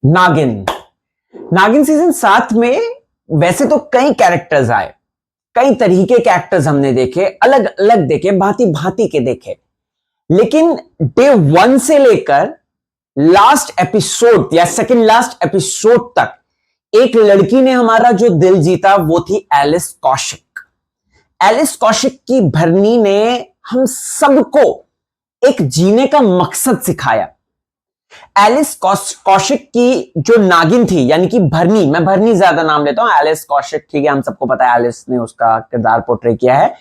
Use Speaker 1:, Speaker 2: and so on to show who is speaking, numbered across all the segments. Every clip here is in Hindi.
Speaker 1: नागिन। नागिन सीजन 7 में वैसे तो कई कैरेक्टर्स आए, कई तरीके के एक्टर्स हमने देखे, अलग अलग देखे, भांति भांति के देखे, लेकिन डे 1 से लेकर लास्ट एपिसोड या सेकंड लास्ट एपिसोड तक एक लड़की ने हमारा जो दिल जीता, वो थी एलिस कौशिक। एलिस कौशिक की भरनी ने हम सबको एक जीने का मकसद सिखाया। एलिस कौशिक की जो नागिन थी, यानी कि भरनी, मैं भरनी ज्यादा नाम लेता हूं, एलिस कौशिक ठीक है, हम सबको पता है एलिस ने उसका किरदार पोर्ट्रे किया है।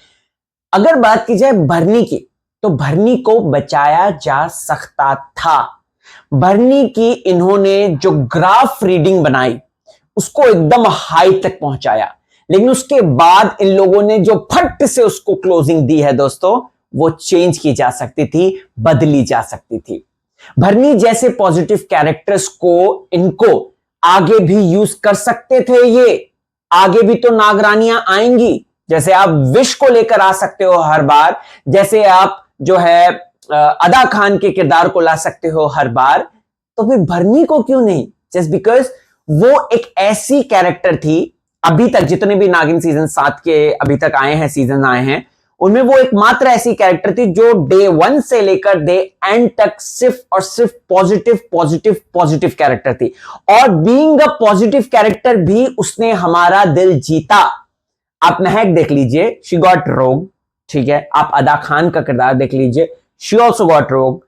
Speaker 1: अगर बात की जाए भरनी की, तो भरनी को बचाया जा सकता था। भरनी की इन्होंने जो ग्राफ रीडिंग बनाई उसको एकदम हाई तक पहुंचाया, लेकिन उसके बाद इन लोगों ने जो फट से उसको क्लोजिंग दी है दोस्तों, वो चेंज की जा सकती थी, बदली जा सकती थी। भरनी जैसे पॉजिटिव कैरेक्टर्स को इनको आगे भी यूज कर सकते थे। ये आगे भी तो नागरानियां आएंगी, जैसे आप विश को लेकर आ सकते हो हर बार, जैसे आप जो है अदा खान के किरदार को ला सकते हो हर बार, तो फिर भरनी को क्यों नहीं? जस्ट बिकॉज वो एक ऐसी कैरेक्टर थी, अभी तक जितने भी नागिन सीजन 7 के अभी तक आए हैं, सीजन आए हैं, उनमें वो एकमात्र ऐसी कैरेक्टर थी जो डे 1 से लेकर डे एंड तक सिर्फ और सिर्फ पॉजिटिव पॉजिटिव पॉजिटिव कैरेक्टर थी। और बीइंग अ पॉजिटिव कैरेक्टर भी उसने हमारा दिल जीता। आप महक देख लीजिए, शी गॉट रोग, ठीक है। आप अदा खान का किरदार देख लीजिए, शी ऑल्सो गॉट रोग।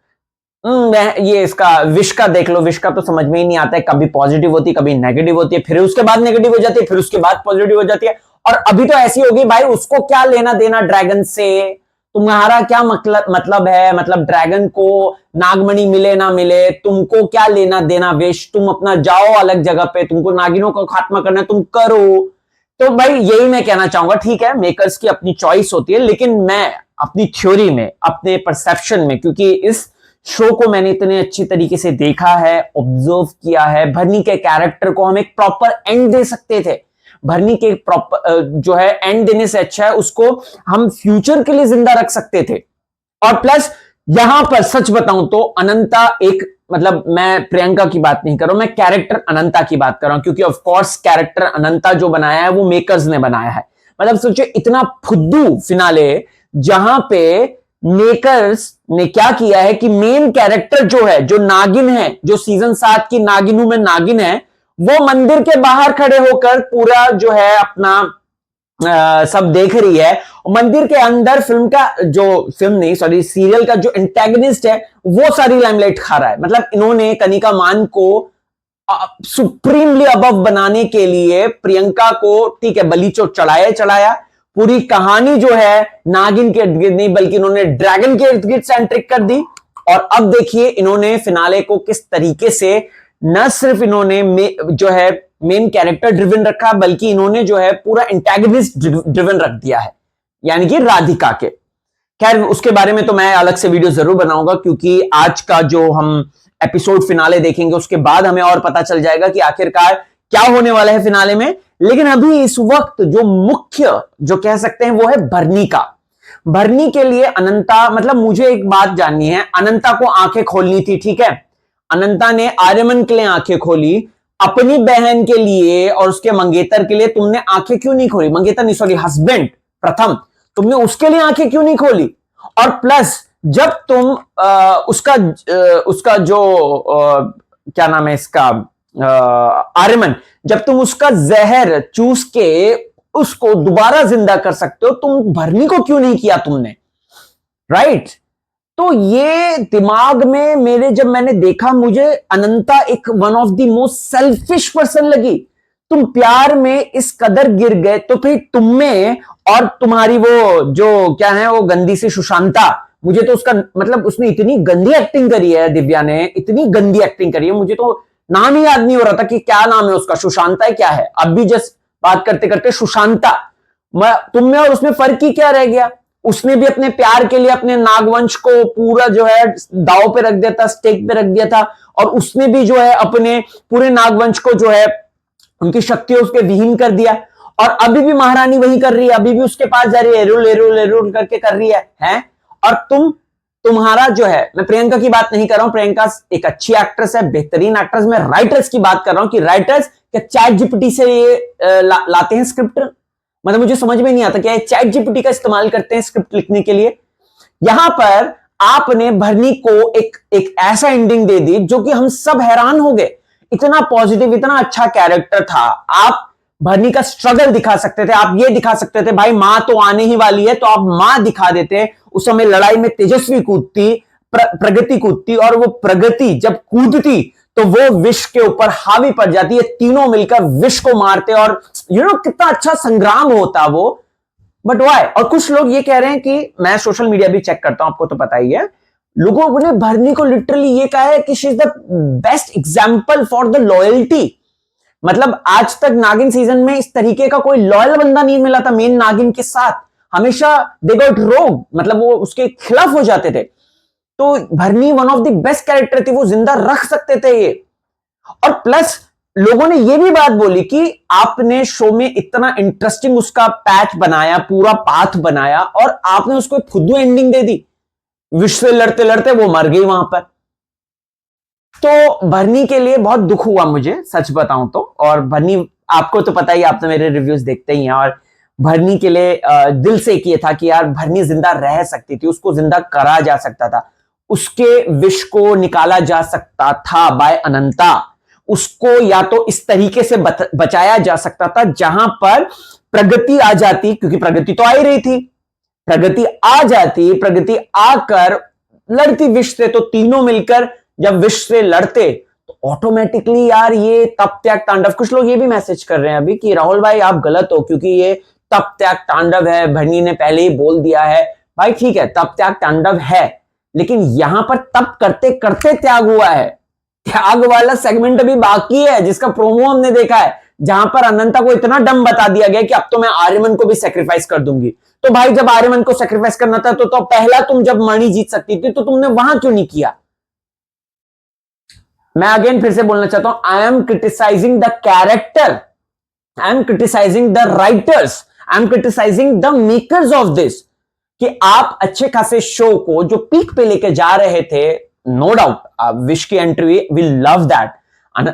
Speaker 1: ये इसका विश का देख लो, विश का तो समझ में ही नहीं आता है, कभी पॉजिटिव होती है, कभी नेगेटिव होती है, फिर उसके बाद नेगेटिव हो जाती है, फिर उसके बाद पॉजिटिव हो जाती है। और अभी तो ऐसी होगी भाई, उसको क्या लेना देना ड्रैगन से? तुम्हारा क्या मतलब है? मतलब ड्रैगन को नागमणि मिले ना मिले, तुमको क्या लेना देना? विश, तुम अपना जाओ अलग जगह पे, तुमको नागिनों को खात्मा करना है, तुम करो। तो भाई यही मैं कहना चाहूंगा, ठीक है मेकर्स की अपनी चॉइस होती है, लेकिन मैं अपनी थ्योरी में, अपने परसेप्शन में, क्योंकि इस शो को मैंने इतने अच्छी तरीके से देखा है, ऑब्जर्व किया है, भरनी के कैरेक्टर को हम एक प्रॉपर एंड दे सकते थे। भरनी के प्रॉपर जो है एंड देने से अच्छा है उसको हम फ्यूचर के लिए जिंदा रख सकते थे। और प्लस यहां पर सच बताऊं तो अनंता एक, मतलब मैं प्रियंका की बात नहीं कर रहा हूं, मैं कैरेक्टर अनंता की बात कर रहा हूं, क्योंकि ऑफ कोर्स कैरेक्टर अनंता जो बनाया है वो मेकर्स ने बनाया है। मतलब सोचिए इतना फुद्दू फिनाले, जहां पे मेकर्स ने क्या किया है कि मेन कैरेक्टर जो है, जो नागिन है, जो सीजन 7 की नागिनों में नागिन है, वो मंदिर के बाहर खड़े होकर पूरा जो है अपना सब देख रही है। मंदिर के अंदर फिल्म का जो, फिल्म नहीं सॉरी, सीरियल का जो एंटेगनिस्ट है वो सारी लाइमलाइट खा रहा है। मतलब इन्होंने कनिका मान को सुप्रीमली अबव बनाने के लिए प्रियंका को, ठीक है, बलि चढ़ाया, पूरी कहानी जो है नागिन के इर्द गिर्द नहीं बल्कि इन्होंने ड्रैगन के इर्द गिर्द सेंट्रिक कर दी। और अब देखिए इन्होंने फिनाले को किस तरीके से, न सिर्फ इन्होंने जो है मेन कैरेक्टर ड्रिवन रखा, बल्कि इन्होंने जो है पूरा एंटेगनिस्ट ड्रिवन रख दिया है, यानी कि राधिका के। खैर उसके बारे में तो मैं अलग से वीडियो जरूर बनाऊंगा, क्योंकि आज का जो हम एपिसोड फिनाले देखेंगे उसके बाद हमें और पता चल जाएगा कि आखिरकार क्या होने वाला है फिनाले में। लेकिन अभी इस वक्त जो मुख्य, जो कह सकते हैं, वो है भरनी का। भरनी के लिए अनंता, मतलब मुझे एक बात जाननी है, अनंता को आंखें खोलनी थी, ठीक है, अनंता ने आर्यमन के लिए आंखें खोली, अपनी बहन के लिए और उसके मंगेतर के लिए तुमने आंखें क्यों नहीं खोली? मंगेतर नहीं सॉरी, हस्बैंड प्रथम, तुमने उसके लिए आंखें क्यों नहीं खोली? और प्लस जब तुम उसका जो क्या नाम है इसका, आर्यमन, जब तुम उसका जहर चूस के उसको दोबारा जिंदा कर सकते हो, तुम भरनी को क्यों नहीं किया तुमने? राइट? तो ये दिमाग में मेरे, जब मैंने देखा, मुझे अनंता एक one of the most selfish person लगी। तुम प्यार में इस कदर गिर गए, तो फिर तुम में और तुम्हारी वो जो क्या है, वो गंदी सी सुशांता, मुझे तो उसका मतलब, उसने इतनी गंदी एक्टिंग करी है, दिव्या ने इतनी गंदी एक्टिंग करी है, मुझे तो नाम ही याद नहीं हो रहा था कि क्या नाम है उसका, सुशांता है क्या है, अब भी जस्ट बात करते करते सुशांता। तुम में और उसमें फर्क ही क्या रह गया? उसने भी अपने प्यार के लिए अपने नागवंश को पूरा जो है दांव पे रख दिया था, स्टेक पे रख दिया था, और उसने भी जो है अपने पूरे नागवंश को जो है उनकी शक्तियों उसके विहीन कर दिया। और अभी भी महारानी वही कर रही है, अभी भी उसके पास जा रही है, एरुल एरुल एरुल करके कर रही है? और तुम्हारा जो है, मैं प्रियंका की बात नहीं कर रहा हूं, प्रियंका एक अच्छी एक्ट्रेस है, बेहतरीन एक्ट्रेस, मैं राइटर्स की बात कर रहा हूं कि राइटर्स क्या चैट जीपीटी से ये लाते हैं स्क्रिप्ट? मतलब मुझे समझ में नहीं आता क्या चैट जीपीटी का इस्तेमाल करते हैं स्क्रिप्ट लिखने के लिए? यहां पर आपने भरनी को एक ऐसा एंडिंग दे दी जो कि हम सब हैरान हो गए। इतना पॉजिटिव, इतना अच्छा कैरेक्टर था। आप भरनी का स्ट्रगल दिखा सकते थे, आप ये दिखा सकते थे भाई मां तो आने ही वाली है, तो आप मां दिखा देते। उस समय लड़ाई में तेजस्वी कूदती, प्रगति कूदती, और वो प्रगति जब कूदती तो वो विष के ऊपर हावी पड़ जाती है, तीनों मिलकर विष को मारते, और कितना अच्छा संग्राम होता वो। But why? और कुछ लोग ये कह रहे हैं कि मैं सोशल मीडिया भी चेक करता हूं, आपको तो पता ही है, लोगों ने भरनी को लिटरली ये कहा है कि she is the best example for the loyalty. मतलब आज तक नागिन सीजन में इस तरीके का कोई लॉयल बंदा नहीं मिला था मेन नागिन के साथ। हमेशा दे गॉट रोग, मतलब वो उसके खिलाफ हो जाते थे। तो भरनी one of the best character थी, वो जिंदा रख सकते थे ये। और प्लस लोगों ने ये भी बात बोली कि आपने शो में इतना इंटरेस्टिंग उसका पैच बनाया, पूरा पाथ बनाया, और आपने उसको फुद्दू एंडिंग दे दी। विश्व से लड़ते लड़ते वो मर गई वहां पर। तो भरनी के लिए बहुत दुख हुआ मुझे, सच बताऊं तो। और भरनी, आपको तो पता ही, आप तो मेरे रिव्यूज देखते ही हैं, और भरनी के लिए दिल से किया था कि यार भरनी जिंदा रह सकती थी, उसको जिंदा करा जा सकता था, उसके विष को निकाला जा सकता था बाय अनंता। उसको या तो इस तरीके से बचाया जा सकता था जहां पर प्रगति आ जाती, क्योंकि प्रगति तो आ ही रही थी, प्रगति आ जाती, प्रगति आकर लड़ती विष से, तो तीनों मिलकर जब विष से लड़ते तो ऑटोमेटिकली यार ये तप त्याग तांडव। कुछ लोग ये भी मैसेज कर रहे हैं अभी कि राहुल भाई आप गलत हो, क्योंकि ये तप त्याग तांडव है, भरनी ने पहले ही बोल दिया है। भाई ठीक है, तप त्याग तांडव है, लेकिन यहां पर तप करते करते त्याग हुआ है। त्याग वाला सेगमेंट अभी बाकी है, जिसका प्रोमो हमने देखा है, जहां पर अनंता को इतना डम बता दिया गया कि अब तो मैं आर्यमन को भी सेक्रीफाइस कर दूंगी। तो भाई जब आर्यमन को सेक्रीफाइस करना था तो पहला तुम जब मणि जीत सकती थी तो तुमने वहां क्यों नहीं किया? मैं अगेन फिर से बोलना चाहता हूं, I am criticising the character, I am criticising the writers, I am criticising the makers of this, कि आप अच्छे खासे शो को जो पीक पे लेके जा रहे थे, नो डाउट विश की एंट्री, we love that.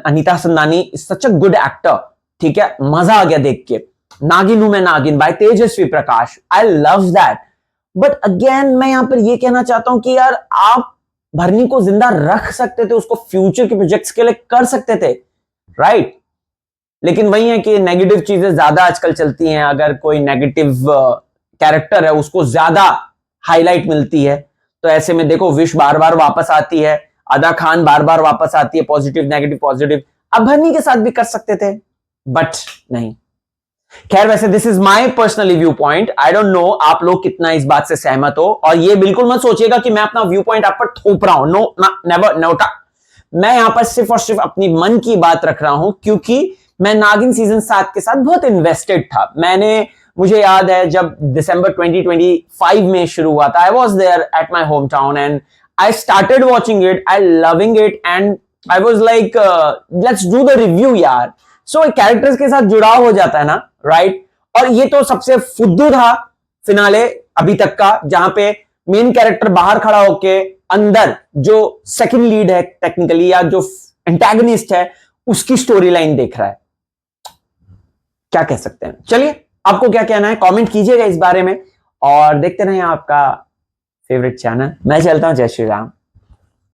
Speaker 1: Anita Sandani is such a good actor, ठीक है, मजा आ गया देख के। नागिन हूं मैं नागिन by Tejasswi Prakash, I love that. But again मैं यहां पर यह कहना चाहता हूं कि यार आप भरनी को जिंदा रख सकते थे, उसको फ्यूचर के प्रोजेक्ट्स के लिए कर सकते थे, राइट? लेकिन वही है कि नेगेटिव चीजें ज्यादा आजकल चलती हैं। अगर कोई नेगेटिव कैरेक्टर है उसको ज्यादा हाईलाइट मिलती है, तो ऐसे में देखो विश बार बार वापस आती है, अदा खान बार बार वापस आती है, पॉजिटिव नेगेटिव पॉजिटिव। अब भरनी के साथ भी कर सकते थे, बट नहीं। खैर, वैसे this is my personally view point, I don't know आप लोग कितना इस बात से सहमत हो। और ये बिल्कुल मत सोचिएगा कि मैं अपना व्यू पॉइंट आप पर थोप रहा हूं, नो, नेवर, नोटा। मैं यहां पर सिर्फ और सिर्फ अपनी मन की बात रख रहा हूं, क्योंकि मैं नागिन सीजन 7 के साथ बहुत इन्वेस्टेड था। मुझे याद है जब दिसंबर 2025 में शुरू हुआ था, I was there at my home town and I started watching it, I loving it, and I was like let's do the review यार। सो कैरेक्टर्स के साथ जुड़ाव हो जाता है ना, राइट? और ये तो सबसे फुद्दू था फिनाले अभी तक का, जहां पे मेन कैरेक्टर बाहर खड़ा होके अंदर जो सेकंड लीड है टेक्निकली, या जो एंटेगनिस्ट है, उसकी स्टोरी लाइन देख रहा है। क्या कह सकते हैं? चलिए, आपको क्या कहना है कमेंट कीजिएगा इस बारे में, और देखते रहें आपका फेवरेट चैनल। मैं चलता हूं, जय श्री राम।